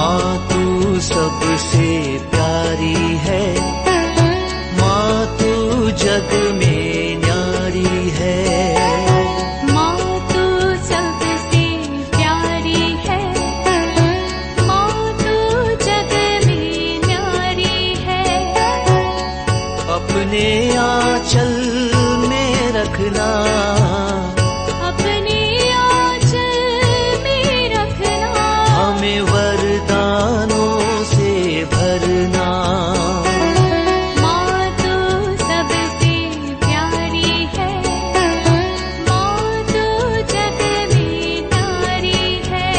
माँ तू सबसे प्यारी है, माँ तू जग में न्यारी है। माँ तू सबसे प्यारी है, माँ तू जग में न्यारी है। अपने आंचल में रखना, अपने आंचल में रखना। हमें वरदानों से भरना। माँ तू सबसे प्यारी है, माँ तू जग में न्यारी है।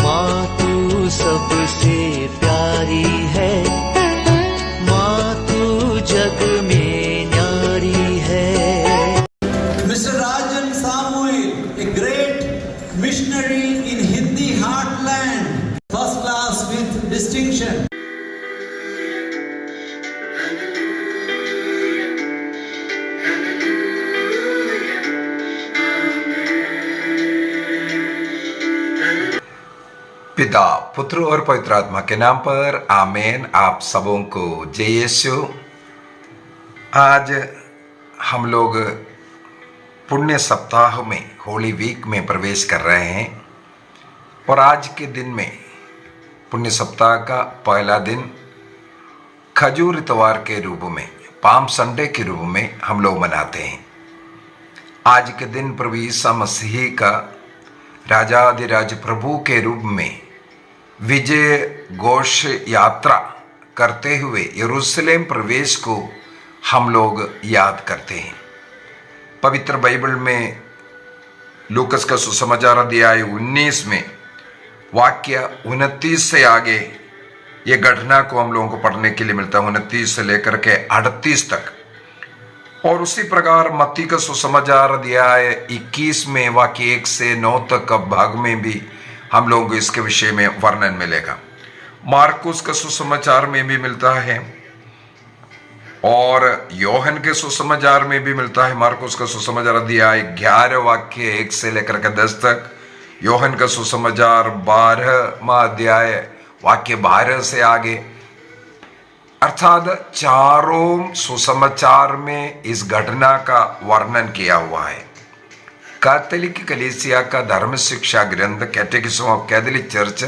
माँ तू सबसे प्यारी है, माँ तू जग में न्यारी है। Mr. Rajan Samuel, a great missionary in Hindi heartland, first class with distinction. पिता, पुत्र और पवित्र आत्मा के नाम पर आमीन। आप सबों को जय यीशु। आज हम लोग पुण्य सप्ताह में, होली वीक में प्रवेश कर रहे हैं और आज के दिन में पुण्य सप्ताह का पहला दिन खजूर इतवार के रूप में, पाम संडे के रूप में हम लोग मनाते हैं। आज के दिन प्रभु यीशु मसीह का राजाधिराज प्रभु के रूप में विजय घोष यात्रा करते हुए यरूशलेम प्रवेश को हम लोग याद करते हैं। पवित्र बाइबल में लूकस का सुसमाचार अध्याय 19 में वाक्य 29 से आगे ये घटना को हम लोगों को पढ़ने के लिए मिलता है, 29 से लेकर के 38 तक। और उसी प्रकार मत्ती का सुसमाचार अध्याय 21 में वाक्य 1 से 9 तक का भाग में भी हम लोगों को इसके विषय में वर्णन मिलेगा। मार्कुस का सुसमाचार में भी मिलता है और योहन के सुसमाचार में भी मिलता है। मार्कुस का सुसमाचार अध्याय 11 वाक्य 1 से लेकर के 10 तक, योहन का सुसमाचार 12वां अध्याय वाक्य 12 से आगे। अर्थात चारों सुसमाचार में इस घटना का वर्णन किया हुआ है। कैथोलिक कलीसिया का धर्म शिक्षा ग्रंथ कैटेकिज्म ऑफ कैथोलिक चर्च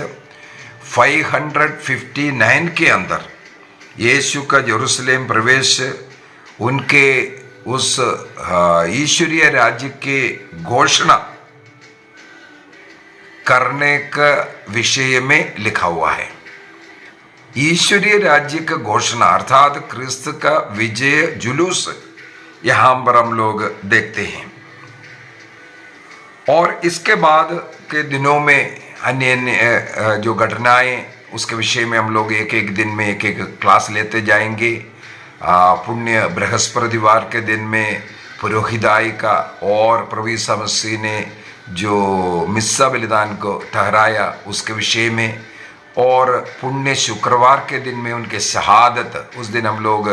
559 के अंदर यीशु का यरूशलेम प्रवेश, उनके उस ईश्वरीय राज्य के घोषणा करने का विषय में लिखा हुआ है। ईश्वरीय राज्य का घोषणा अर्थात क्रिस्त का विजय जुलूस यहां पर हम लोग देखते हैं। और इसके बाद के दिनों में अन्य अन्य जो घटनाएं, उसके विषय में हम लोग एक एक दिन में एक एक क्लास लेते जाएंगे। पुण्य बृहस्पतिवार के दिन में पुरोहिताई का और प्रभु यीशु मसीह ने जो मिस्सा बलिदान को ठहराया उसके विषय में, और पुण्य शुक्रवार के दिन में उनके शहादत, उस दिन हम लोग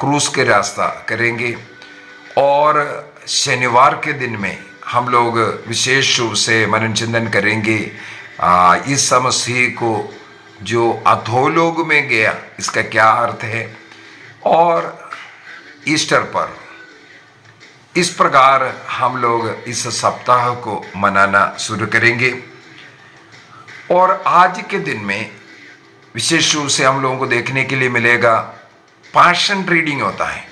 क्रूस के रास्ता करेंगे। और शनिवार के दिन में हम लोग विशेष रूप से मनन चिंतन करेंगे ईसा मसीह को जो अधोलोक में गया, इसका क्या अर्थ है। और ईस्टर पर इस प्रकार हम लोग इस सप्ताह को मनाना शुरू करेंगे। और आज के दिन में विशेष रूप से हम लोगों को देखने के लिए मिलेगा पैशन रीडिंग होता है।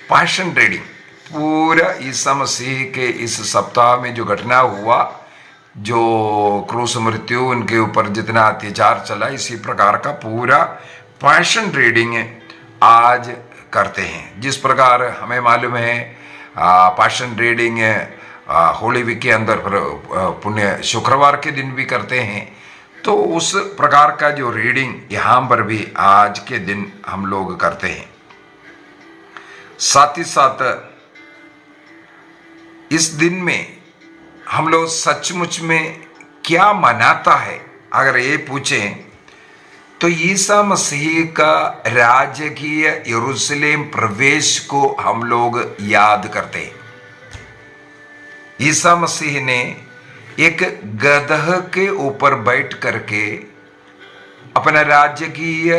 पैशन रीडिंग पूरा ईसा मसीह के इस सप्ताह में जो घटना हुआ, जो क्रूस मृत्यु, उनके ऊपर जितना अत्याचार चला, इसी प्रकार का पूरा पैशन रीडिंग आज करते हैं। जिस प्रकार हमें मालूम है पैशन रीडिंग होली वीक के अंदर पुण्य शुक्रवार के दिन भी करते हैं, तो उस प्रकार का जो रीडिंग यहाँ पर भी आज के दिन हम लोग करते हैं। साथ ही साथ इस दिन में हम लोग सचमुच में क्या मनाता है, अगर ये पूछें तो ईसा मसीह का राजकीय यरूशलेम प्रवेश को हम लोग याद करते हैं। ईसा मसीह ने एक गदह के ऊपर बैठ करके अपना राजकीय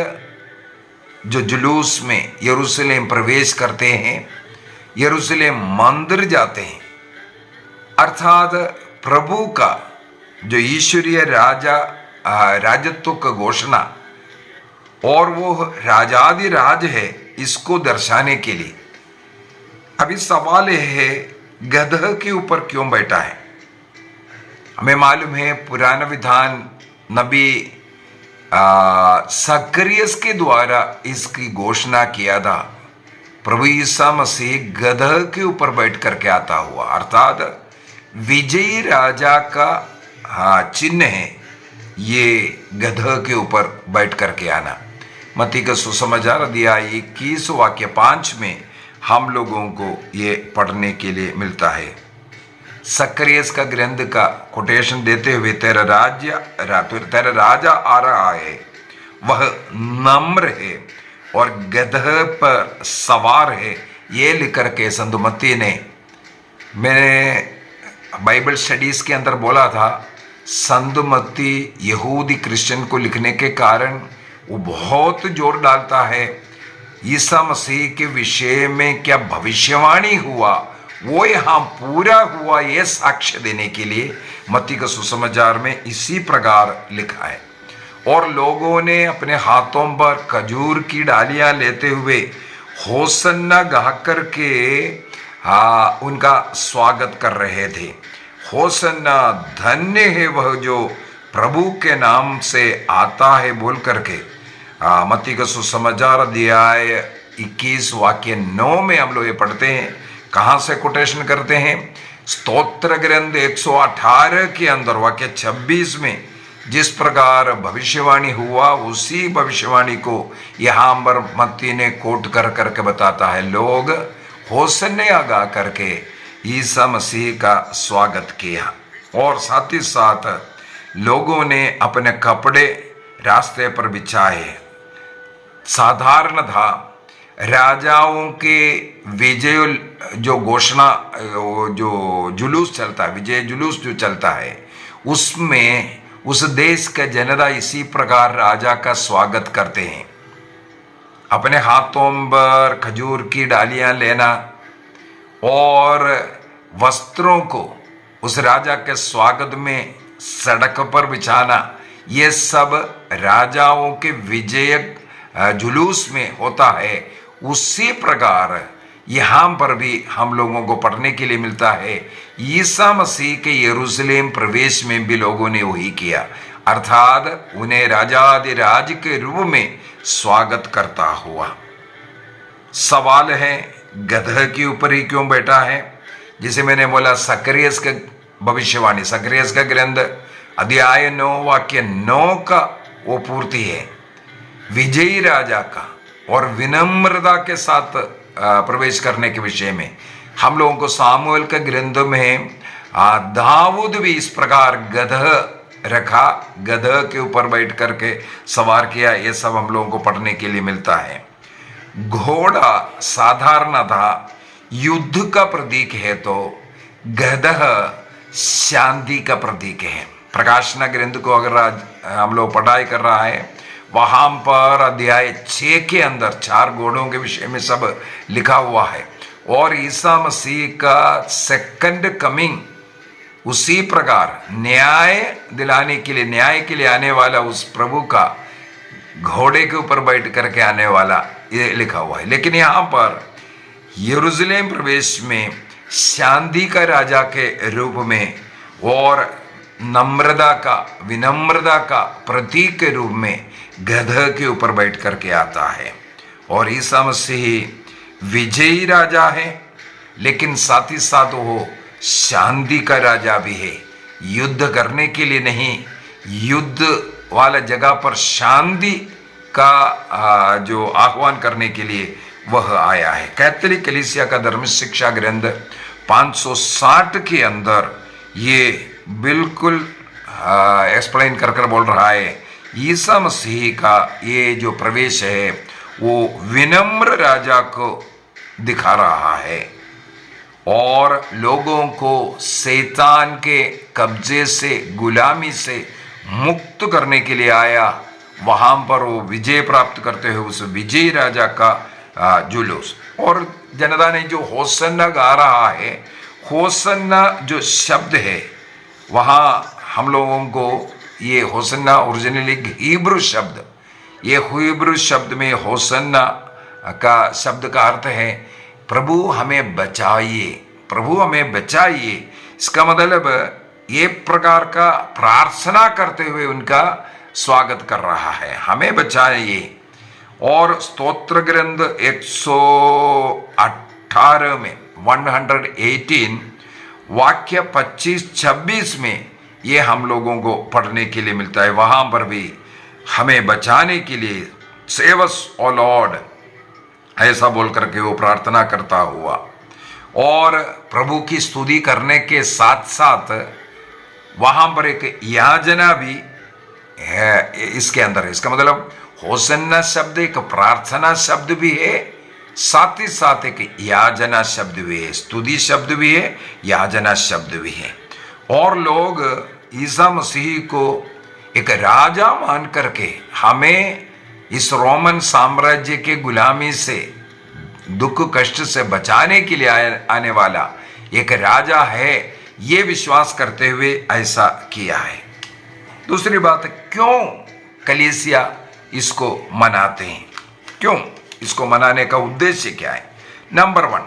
जो जुलूस में यरूशलेम प्रवेश करते हैं, यरूशलेम मंदिर जाते हैं, अर्थात प्रभु का जो ईश्वरीय राजत्व का घोषणा और वो राजाधिराज है, इसको दर्शाने के लिए। अभी सवाल यह है, गदह के ऊपर क्यों बैठा है? हमें मालूम है पुराना विधान नबी सक्रियस के द्वारा इसकी घोषणा किया था। प्रभु ईसा मसीह गदह के ऊपर बैठ करके आता हुआ, अर्थात विजयी राजा का चिन्ह है ये गदह के ऊपर बैठ करके आना। मत्ती का सुसमाचार अध्याय 21 वाक्य 5 में हम लोगों को ये पढ़ने के लिए मिलता है। सक्रियस का ग्रंथ का कोटेशन देते हुए तेरा राजा आ रहा है, वह नम्र है और गदह पर सवार है, ये लिख करके संतमत्ती ने, मैंने बाइबल स्टडीज के अंदर बोला था, संतमत्ती यहूदी क्रिश्चियन को लिखने के कारण वो बहुत जोर डालता है ईसा मसीह के विषय में क्या भविष्यवाणी हुआ वो यहाँ पूरा हुआ, ये साक्ष्य देने के लिए मत्ती का सुसमाचार में इसी प्रकार लिखा है। और लोगों ने अपने हाथों पर खजूर की डालियां लेते हुए होसन्ना गा करके उनका स्वागत कर रहे थे। होसन्ना, धन्य है वह जो प्रभु के नाम से आता है, बोल करके मत्ती का सुसमाचार अध्याय 21 वाक्य 9 में हम लोग ये पढ़ते हैं। कहाँ से कोटेशन करते हैं? स्तोत्र ग्रंथ 118 के अंदर वाक्य 26 में जिस प्रकार भविष्यवाणी हुआ, उसी भविष्यवाणी को यहाँ पर मत्ती ने कोट कर करके बताता है। लोग होसन्ना गा करके ईसा मसीह का स्वागत किया और साथ ही साथ लोगों ने अपने कपड़े रास्ते पर बिछाए। साधारण था, राजाओं के विजय जो घोषणा, जो जुलूस चलता है, विजय जुलूस जो चलता है, उसमें उस देश का जनता इसी प्रकार राजा का स्वागत करते हैं। अपने हाथों पर खजूर की डालियां लेना और वस्त्रों को उस राजा के स्वागत में सड़क पर बिछाना, ये सब राजाओं के विजय जुलूस में होता है। उसी प्रकार यहाँ पर भी हम लोगों को पढ़ने के लिए मिलता है, ईसा मसीह के यरूशलेम प्रवेश में भी लोगों ने वही किया, अर्थात उन्हें राजाधिराज के रूप में स्वागत करता हुआ। सवाल है, गदह के ऊपर ही क्यों बैठा है? जिसे मैंने बोला सक्रियस का भविष्यवाणी, सक्रियस का ग्रंथ अध्याय 9 वाक्य 9 का वो पूर्ति है। विजयी राजा का और विनम्रता के साथ प्रवेश करने के विषय में हम लोगों को सामुएल के ग्रंथ में दाऊद भी इस प्रकार गदह रखा, गदह के ऊपर बैठ करके सवार किया, ये सब हम लोगों को पढ़ने के लिए मिलता है। घोड़ा साधारण था, युद्ध का प्रतीक है, तो गदह शांति का प्रतीक है। प्रकाशना ग्रंथ को अगर आज हम लोग पढ़ाई कर रहा है, वहां पर अध्याय 6 के अंदर 4 घोड़ों के विषय में सब लिखा हुआ है। और ईसा मसीह का सेकंड कमिंग उसी प्रकार न्याय दिलाने के लिए, न्याय के लिए आने वाला उस प्रभु का घोड़े के ऊपर बैठ करके आने वाला, ये लिखा हुआ है। लेकिन यहाँ पर यरूशलेम प्रवेश में शांति का राजा के रूप में और नम्रता का, विनम्रता का प्रतीक के रूप में गदह के ऊपर बैठ करके आता है। और ईसा मसीह विजयी राजा है, लेकिन साथ ही साथ वो शांति का राजा भी है। युद्ध करने के लिए नहीं, युद्ध वाला जगह पर शांति का जो आह्वान करने के लिए वह आया है। कैथोलिक कलीसिया का धर्म शिक्षा ग्रंथ 560 के अंदर ये बिल्कुल एक्सप्लेन कर बोल रहा है, ईसा मसीह का ये जो प्रवेश है वो विनम्र राजा को दिखा रहा है। और लोगों को शैतान के कब्जे से, गुलामी से मुक्त करने के लिए आया। वहां पर वो विजय प्राप्त करते हुए उस विजयी राजा का जुलूस, और जनता ने जो होसन्ना गा रहा है, होसन्ना जो शब्द है वहां हम लोगों को ये होसन्ना ओरिजिनली हिब्रू शब्द, ये हिब्रू शब्द में होसन्ना का शब्द का अर्थ है प्रभु हमें बचाइए, प्रभु हमें बचाइए। इसका मतलब एक प्रकार का प्रार्थना करते हुए उनका स्वागत कर रहा है, हमें बचाइए। और स्तोत्र ग्रंथ 118 में 118 वाक्य 25-26 में ये हम लोगों को पढ़ने के लिए मिलता है। वहां पर भी हमें बचाने के लिए सेव अस ओ लॉर्ड ऐसा बोल करके वो प्रार्थना करता हुआ, और प्रभु की स्तुति करने के साथ साथ वहां पर एक याचना भी है इसके अंदर है। इसका मतलब होसन्ना शब्द एक प्रार्थना शब्द भी है, साथ ही साथ एक याचना शब्द भी है, स्तुति शब्द भी है, याचना शब्द भी है। और लोग ईसा मसीह को एक राजा मान करके हमें इस रोमन साम्राज्य के गुलामी से, दुख कष्ट से बचाने के लिए आने वाला एक राजा है, ये विश्वास करते हुए ऐसा किया है। दूसरी बात, क्यों कलीसिया इसको मनाते हैं, क्यों इसको मनाने का उद्देश्य क्या है? नंबर 1,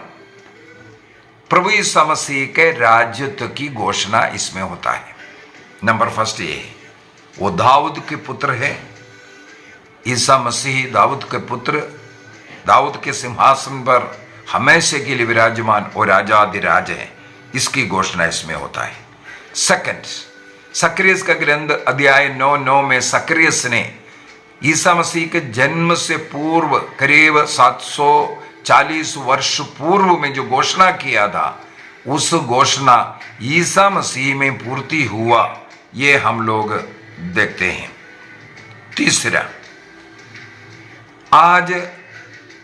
प्रभु यीशु मसीह के राज्यत्व की घोषणा इसमें होता है। नंबर 1 ये है, वो दाऊद के पुत्र है। ईसा मसीह दाऊद के पुत्र, दाऊद के सिंहासन पर हमेशा के लिए विराजमान और राजाधिराज है, इसकी घोषणा इसमें होता है। सेकंड, सक्रियस का ग्रंथ अध्याय 9:9 में सक्रियस ने ईसा मसीह के जन्म से पूर्व करीब 740 वर्ष पूर्व में जो घोषणा किया था, उस घोषणा ईसा मसीह में पूर्ति हुआ, ये हम लोग देखते हैं। तीसरा, आज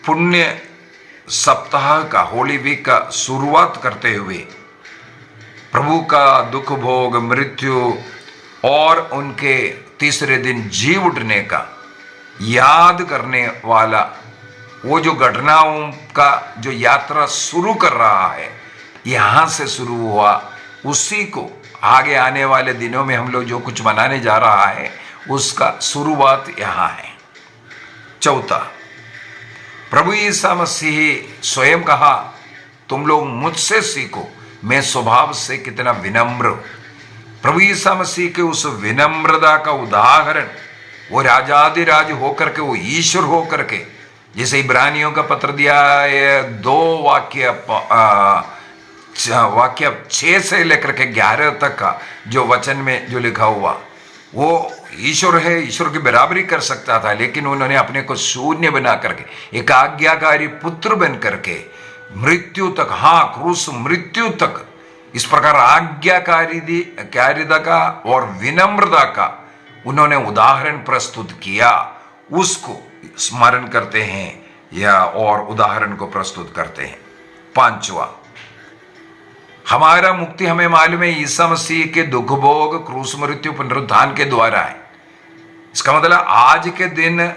पुण्य सप्ताह का, होली वीक का शुरुआत करते हुए प्रभु का दुख भोग, मृत्यु और उनके तीसरे दिन जी उठने का याद करने वाला वो जो घटनाओं का जो यात्रा शुरू कर रहा है, यहां से शुरू हुआ, उसी को आगे आने वाले दिनों में हम लोग जो कुछ मनाने जा रहा है उसका शुरुआत यहां है। चौथा, प्रभु यीशु मसीह स्वयं कहा, तुम लोग मुझसे सीखो, मैं स्वभाव से कितना विनम्र हूं। प्रभु यीशु मसीह के उस विनम्रता का उदाहरण वो राजाधिराज होकर के, वो ईश्वर होकर के, जैसे इब्रानियों का पत्र दिया है 2 वाक्य 6 से लेकर के 11 तक का जो वचन में जो लिखा हुआ, वो ईश्वर है, ईश्वर की बराबरी कर सकता था, लेकिन उन्होंने अपने को शून्य बना करके एक आज्ञाकारी पुत्र बन करके मृत्यु तक, हाँ क्रूस मृत्यु तक, इस प्रकार आज्ञाकारिता का और विनम्रता का उन्होंने उदाहरण प्रस्तुत किया, उसको स्मरण करते हैं या और उदाहरण को प्रस्तुत करते हैं। 5वां, हमारा मुक्ति हमें मालूम है ईसा मसीह के दुख भोग, क्रूस मृत्यु, पुनरुत्थान के द्वारा है। इसका मतलब आज के दिन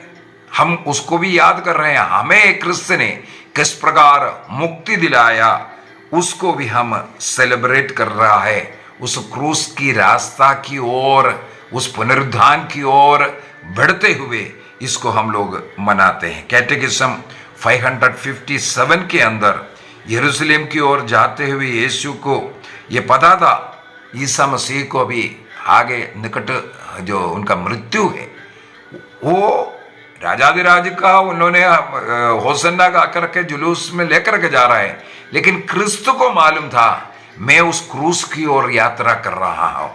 हम उसको भी याद कर रहे हैं, हमें क्रिस्त ने किस प्रकार मुक्ति दिलाया, उसको भी हम सेलिब्रेट कर रहा है। उस क्रूस की रास्ता की ओर, उस पुनरुत्थान की ओर बढ़ते हुए इसको हम लोग मनाते हैं। कैटेकिज्म 557 के अंदर यरूशलेम की ओर जाते हुए यीशु को ये पता था ईसा मसीह को अभी आगे निकट जो उनका मृत्यु है, वो राजाधिराज का उन्होंने होसन्ना गा करके जुलूस में लेकर के जा रहा है, लेकिन क्रिस्त को मालूम था मैं उस क्रूस की ओर यात्रा कर रहा हूं।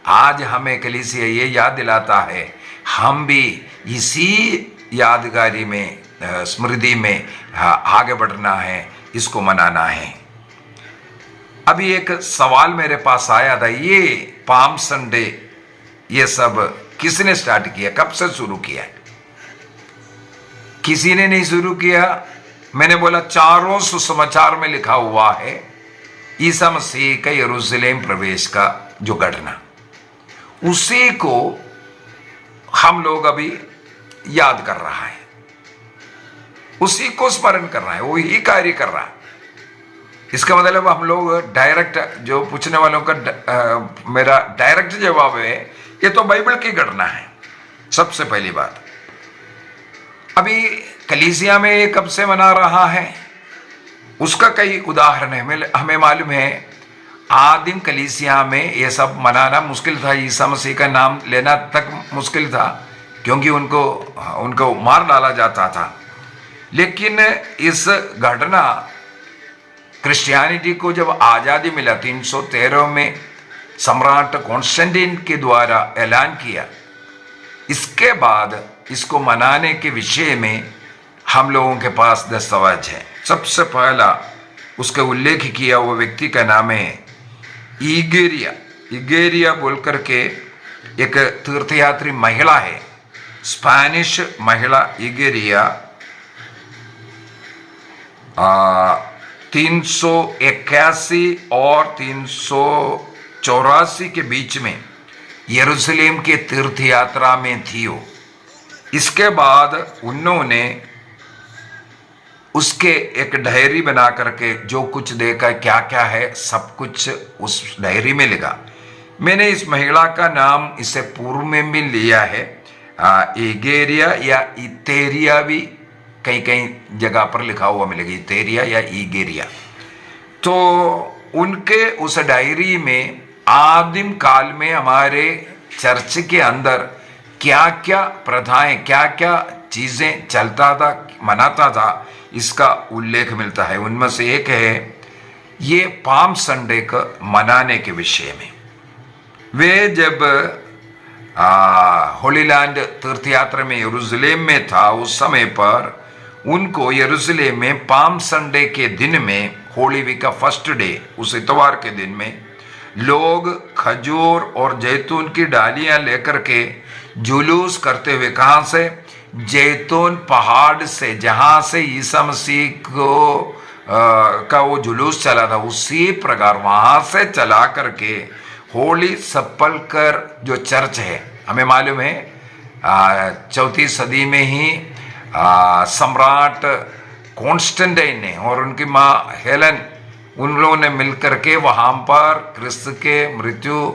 आज हमें कलीसिया ये याद दिलाता है, हम भी इसी यादगारी में, स्मृति में आगे बढ़ना है, इसको मनाना है। अभी एक सवाल मेरे पास आया था, ये पाम संडे ये सब किसने स्टार्ट किया, कब से शुरू किया? किसी ने नहीं शुरू किया। मैंने बोला चारों सुसमाचार में लिखा हुआ है ईसा मसीह का यरूशलेम प्रवेश का जो घटना, उसी को हम लोग अभी याद कर रहा है, उसी को स्मरण कर रहा है, वो ही कार्य कर रहा है। इसका मतलब हम लोग डायरेक्ट, जो पूछने वालों का मेरा डायरेक्ट जवाब है, ये तो बाइबल की घटना है। सबसे पहली बात, अभी कलीसिया में ये कब से मना रहा है, उसका कई उदाहरण है। हमें मालूम है आदिम कलीसिया में ये सब मनाना मुश्किल था, ईसा मसीह का नाम लेना तक मुश्किल था, क्योंकि उनको मार डाला जाता था। लेकिन इस घटना, क्रिश्चियनिटी को जब आज़ादी मिला 313 में सम्राट कॉन्स्टेंटाइन के द्वारा ऐलान किया, इसके बाद इसको मनाने के विषय में हम लोगों के पास दस्तावेज है। सबसे पहला उसके उल्लेख किया वो व्यक्ति का नाम है इगेरिया बोल करके एक तीर्थयात्री महिला है, स्पेनिश महिला इगेरिया। 381 और 384 के बीच में यरूशलेम के तीर्थ यात्रा में थी वो। इसके बाद उन्होंने उसके एक डायरी बना करके जो कुछ देखा, क्या क्या है, सब कुछ उस डायरी में लिखा। मैंने इस महिला का नाम इससे पूर्व में भी लिया है, इगेरिया या इतेरिया भी कई कई जगह पर लिखा हुआ मिलेगा, इतेरिया या इगेरिया। तो उनके उस डायरी में आदिम काल में हमारे चर्च के अंदर क्या क्या प्रथाएं, क्या क्या चीजें चलता था, मनाता था, इसका उल्लेख मिलता है। उनमें से एक है ये पाम संडे का मनाने के विषय में। वे जब होली लैंड तीर्थ यात्रा में यरूशलेम में था, उस समय पर उनको यरूशलेम में पाम संडे के दिन में, होली वीक का फर्स्ट डे, उस इतवार के दिन में लोग खजूर और जैतून की डालियां लेकर के जुलूस करते हुए, कहां से, जैतून पहाड़ से, जहां से ईसा मसीह को का वो जुलूस चला था, उसी प्रकार वहां से चला करके होली सपलकर जो चर्च है, हमें मालूम है 4वीं सदी में ही सम्राट कॉन्स्टेंटाइन ने और उनकी माँ हेलन, उन लोगों ने मिलकर के वहां पर क्रिस्त के मृत्यु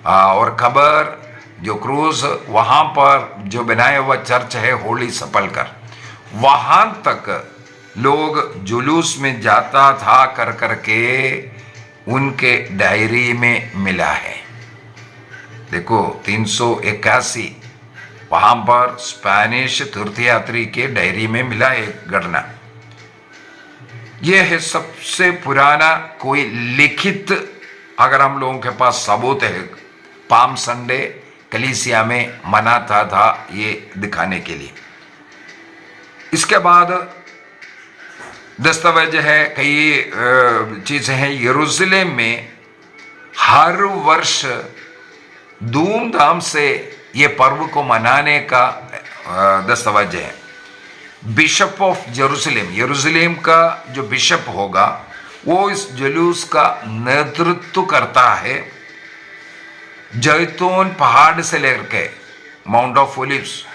और कब्र, जो क्रूस, वहां पर जो बनाया हुआ चर्च है होली सपलकर, वहां तक लोग जुलूस में जाता था कर करके उनके डायरी में मिला है। देखो 381 वहां पर स्पेनिश तीर्थयात्री के डायरी में मिला एक घटना। यह है सबसे पुराना कोई लिखित, अगर हम लोगों के पास सबूत है, पाम संडे कलीसिया में मनाता था, ये दिखाने के लिए। इसके बाद दस्तावेज है, कई चीजें हैं। यरूशलेम में हर वर्ष धूमधाम से ये पर्व को मनाने का दस्तावेज है। बिशप ऑफ जेरूशलेम, यरूशलेम का जो बिशप होगा वो इस जुलूस का नेतृत्व करता है। जैतून पहाड़ से लेकर के माउंट ऑफ ओलिव्स,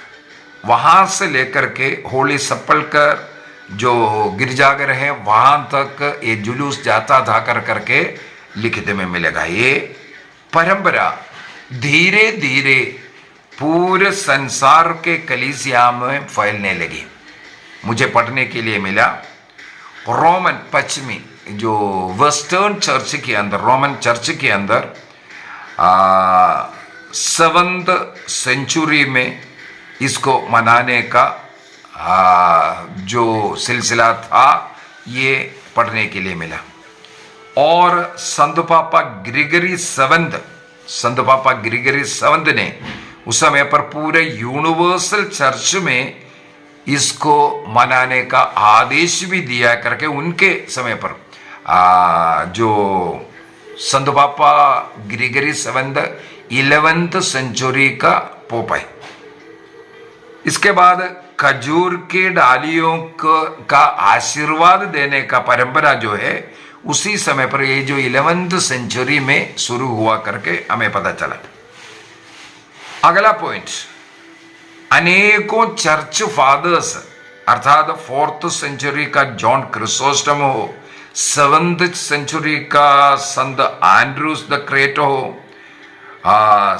वहां से लेकर के होली सपलकर जो गिरजाघर है वहां तक ये जुलूस जाता था कर करके लिखित में मिलेगा। ये परंपरा धीरे धीरे पूरे संसार के कलीसिया में फैलने लगी। मुझे पढ़ने के लिए मिला, रोमन पश्चिमी जो वेस्टर्न चर्च के अंदर, रोमन चर्च के अंदर 7th सेंचुरी में इसको मनाने का जो सिलसिला था, ये पढ़ने के लिए मिला। और संत पापा ग्रिगरी 7 ने उस समय पर पूरे यूनिवर्सल चर्च में इसको मनाने का आदेश भी दिया करके, उनके समय पर जो संत पापा ग्रिगरी 7 11th सेंचुरी का पोप है। इसके बाद खजूर के डालियों का आशीर्वाद देने का परंपरा जो है उसी समय पर ये जो 11th सेंचुरी में शुरू हुआ करके हमें पता चला। अगला पॉइंट, अनेकों चर्च फादर्स अर्थात 4th सेंचुरी का जॉन क्रिसोस्टम हो, 7th सेंचुरी का संत एंड्रूस द ग्रेट हो,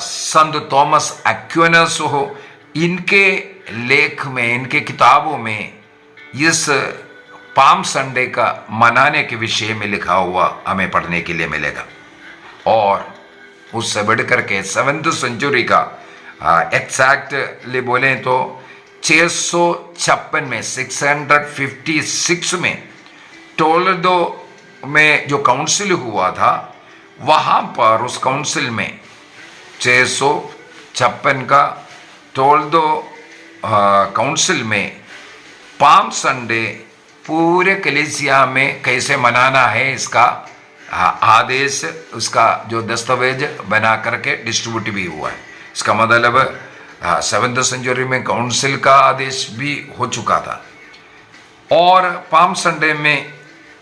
संत थॉमस एक्विनस हो, इनके लेख में, इनके किताबों में इस पाम संडे का मनाने के विषय में लिखा हुआ हमें पढ़ने के लिए मिलेगा। और उससे बढ़कर के 7th सेंचुरी का एग्जैक्टली बोले तो 656 में 656 में टोलेडो में जो काउंसिल हुआ था, वहां पर उस काउंसिल में 656 का टोलेडो काउंसिल में पाम संडे पूरे कलीसिया में कैसे मनाना है इसका आदेश, उसका जो दस्तावेज बना करके डिस्ट्रीब्यूट भी हुआ है। इसका मतलब 7th सेंचुरी में काउंसिल का आदेश भी हो चुका था। और पाम संडे में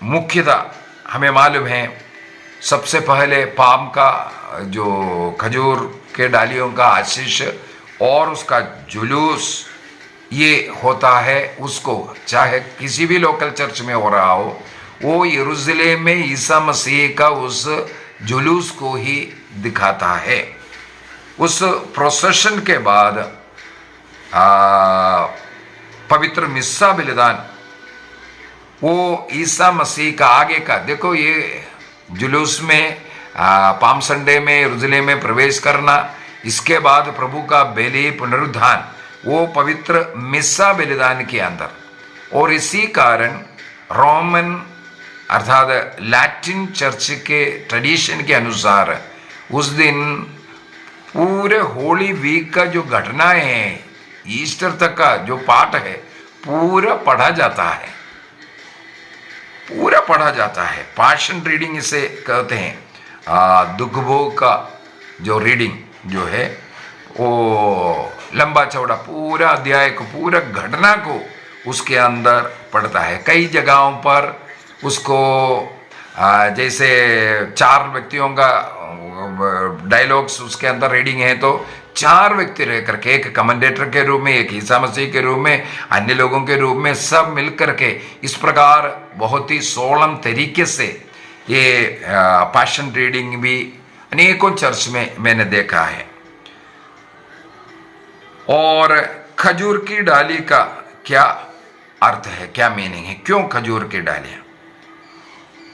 मुख्यतः हमें मालूम है सबसे पहले पाम का जो खजूर के डालियों का आशीष और उसका जुलूस ये होता है, उसको चाहे किसी भी लोकल चर्च में हो रहा हो, वो यरूशलेम में ईसा मसीह का उस जुलूस को ही दिखाता है। उस प्रोसेशन के बाद पवित्र मिस्सा बलिदान, वो ईसा मसीह का आगे का, देखो ये जुलूस में पाम संडे में यरूशलेम में प्रवेश करना, इसके बाद प्रभु का बलि पुनरुत्थान, वो पवित्र मिस्सा बलिदान के अंदर। और इसी कारण रोमन अर्थात लैटिन चर्च के ट्रेडिशन के अनुसार उस दिन पूरे होली वीक का जो घटनाएं हैं, ईस्टर तक का जो पाठ है पूरा पढ़ा जाता है, पूरा पढ़ा जाता है। पैशन रीडिंग इसे कहते हैं। दुख भोग का जो रीडिंग जो है वो लंबा चौड़ा पूरा अध्याय को, पूरा घटना को उसके अंदर पढ़ता है। कई जगहों पर उसको जैसे 4 व्यक्तियों का डायलॉग्स उसके अंदर रीडिंग है, तो 4 व्यक्ति रह करके, एक कमेंडेटर के रूप में, एक ईसा मसीह के रूप में, अन्य लोगों के रूप में, सब मिलकर के इस प्रकार बहुत ही सोलम तरीके से ये पैशन रीडिंग भी अनेकों चर्च में मैंने देखा है। और खजूर की डाली का क्या अर्थ है, क्या मीनिंग है, क्यों खजूर की डालियां?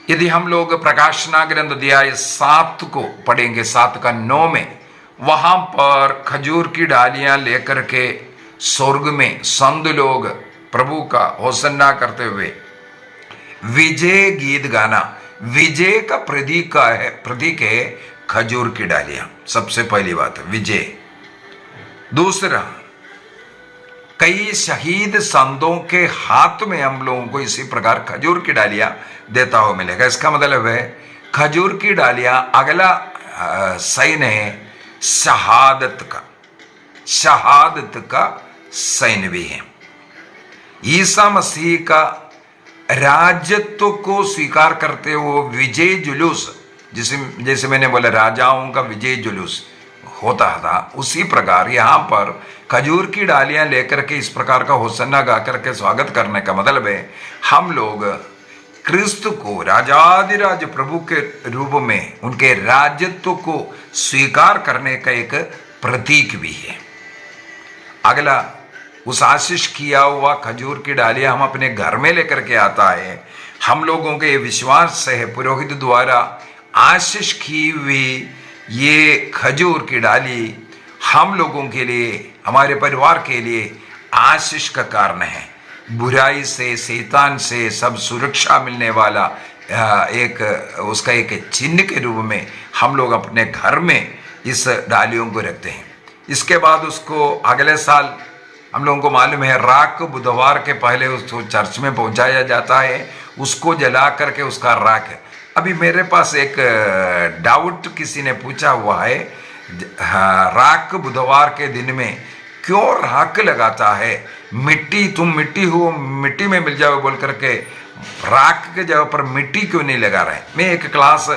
यदि हम लोग प्रकाशना ग्रंथ अध्याय 7 को पढ़ेंगे, 7 का 9 में, वहां पर खजूर की डालियां लेकर के स्वर्ग में संत लोग प्रभु का होसन्ना करते हुए विजय गीत गाना, विजय का प्रतीक है खजूर की डालियां। सबसे पहली बात है विजय। दूसरा, कई शहीद संतों के हाथ में हम लोगों को इसी प्रकार खजूर की डालियां देता हुआ मिलेगा। इसका मतलब है खजूर की डालियां अगला साइन है शहादत का, शहादत का साइन भी है। ईसा मसीह का राजत्व को स्वीकार करते हुए विजय जुलूस, जैसे मैंने बोला राजाओं का विजय जुलूस होता था, उसी प्रकार यहाँ पर खजूर की डालियां लेकर के इस प्रकार का होसन्ना गा करके स्वागत करने का मतलब है हम लोग क्रिस्त को राजाधिराज प्रभु के रूप में उनके राजत्व को स्वीकार करने का एक प्रतीक भी है। अगला, उस आशीष किया हुआ खजूर की डालियां हम अपने घर में लेकर के आता है। हम लोगों के विश्वास से है पुरोहित द्वारा आशीष की हुई ये खजूर की डाली हम लोगों के लिए, हमारे परिवार के लिए आशीष का कारण है। बुराई से, शैतान से सब सुरक्षा मिलने वाला एक उसका एक चिन्ह के रूप में हम लोग अपने घर में इस डालियों को रखते हैं। इसके बाद उसको अगले साल हम लोगों को मालूम है राख बुधवार के पहले उसको चर्च में पहुंचाया जाता है, उसको जला करके उसका राख। अभी मेरे पास एक डाउट किसी ने पूछा हुआ है, राख बुधवार के दिन में क्यों राख लगाता है? मिट्टी, तुम मिट्टी हो, मिट्टी में मिल जाओ बोल करके राख के जगह पर मिट्टी क्यों नहीं लगा रहे हैं? मैं एक क्लास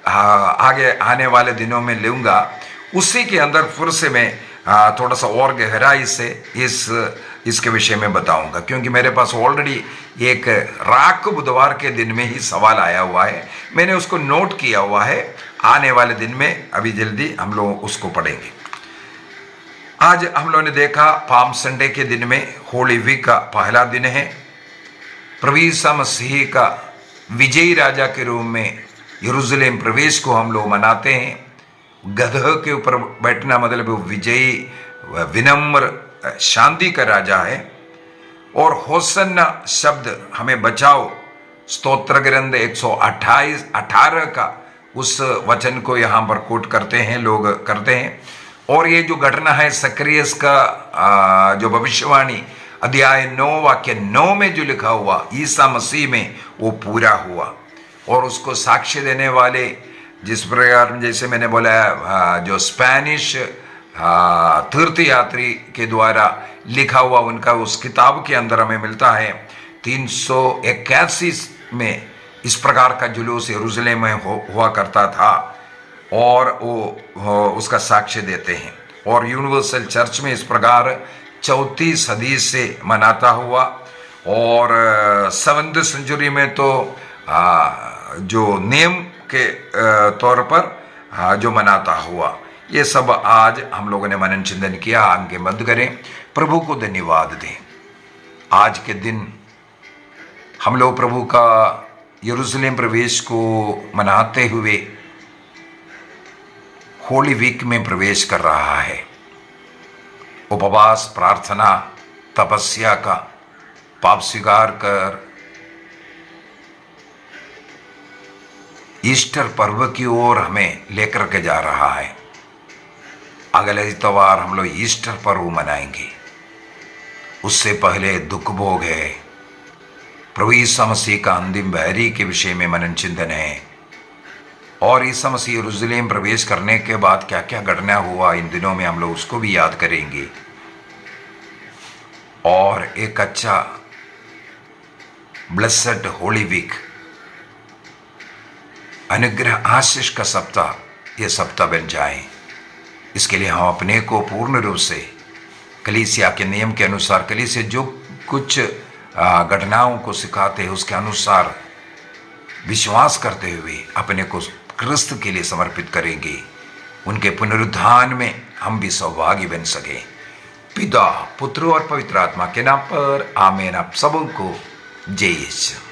आगे आने वाले दिनों में लूँगा, उसी के अंदर फिर से मैं थोड़ा सा और गहराई से इसके विषय में बताऊंगा, क्योंकि मेरे पास ऑलरेडी एक राख बुधवार के दिन में ही सवाल आया हुआ है, मैंने उसको नोट किया हुआ है। आने वाले दिन में अभी जल्दी हम लोग उसको पढ़ेंगे। आज हम लोगों ने देखा पाम संडे के दिन में होली वीक का पहला दिन है। प्रभु यीशु मसीह का विजयी राजा के रूप में यरूशलेम प्रवेश को हम लोग मनाते हैं। गधा के ऊपर बैठना मतलब विजयी विनम्र शांति का राजा है। और होसन्ना शब्द हमें बचाओ, स्तोत्र ग्रंथ 118 का उस वचन को यहाँ पर कोट करते हैं, लोग करते हैं। और ये जो घटना है सक्रियस का जो भविष्यवाणी अध्याय 9 वाक्य 9 में जो लिखा हुआ ईसा मसीह में, वो पूरा हुआ। और उसको साक्ष्य देने वाले, जिस प्रकार जैसे मैंने बोला जो स्पेनिश तीर्थयात्री के द्वारा लिखा हुआ उनका उस किताब के अंदर हमें मिलता है 381 में इस प्रकार का जुलूस यरूशलेम में हुआ करता था, और वो उसका साक्ष्य देते हैं। और यूनिवर्सल चर्च में इस प्रकार 34 सदी से मनाता हुआ, और 7th सेंचुरी में तो जो नेम के तौर पर जो मनाता हुआ, ये सब आज हम लोगों ने मनन चिंतन किया। आगे मत करें, प्रभु को धन्यवाद दें। आज के दिन हम लोग प्रभु का यरूशलेम प्रवेश को मनाते हुए होली वीक में प्रवेश कर रहा है। उपवास, प्रार्थना, तपस्या का पाप स्वीकार कर ईस्टर पर्व की ओर हमें लेकर के जा रहा है। अगले इतवार हम लोग ईस्टर पर्व मनाएंगे। उससे पहले दुख भोग है, प्रभु यीशु मसीह का अंतिम बहरी के विषय में मनन चिंतन है, और यीशु मसीह यरूशलेम प्रवेश करने के बाद क्या क्या घटना हुआ इन दिनों में हम लोग उसको भी याद करेंगे। और एक अच्छा ब्लेसेड होली वीक, अनुग्रह आशीष का सप्ताह, ये सप्ताह बन जाए, इसके लिए हम अपने को पूर्ण रूप से कलीसिया के नियम के अनुसार, कलीसिया जो कुछ घटनाओं को सिखाते हैं उसके अनुसार विश्वास करते हुए अपने को क्रिस्त के लिए समर्पित करेंगे। उनके पुनरुत्थान में हम भी सौभागी बन सके। पिता, पुत्र और पवित्र आत्मा के नाम पर आमीन। आप सबों को जय यीशु।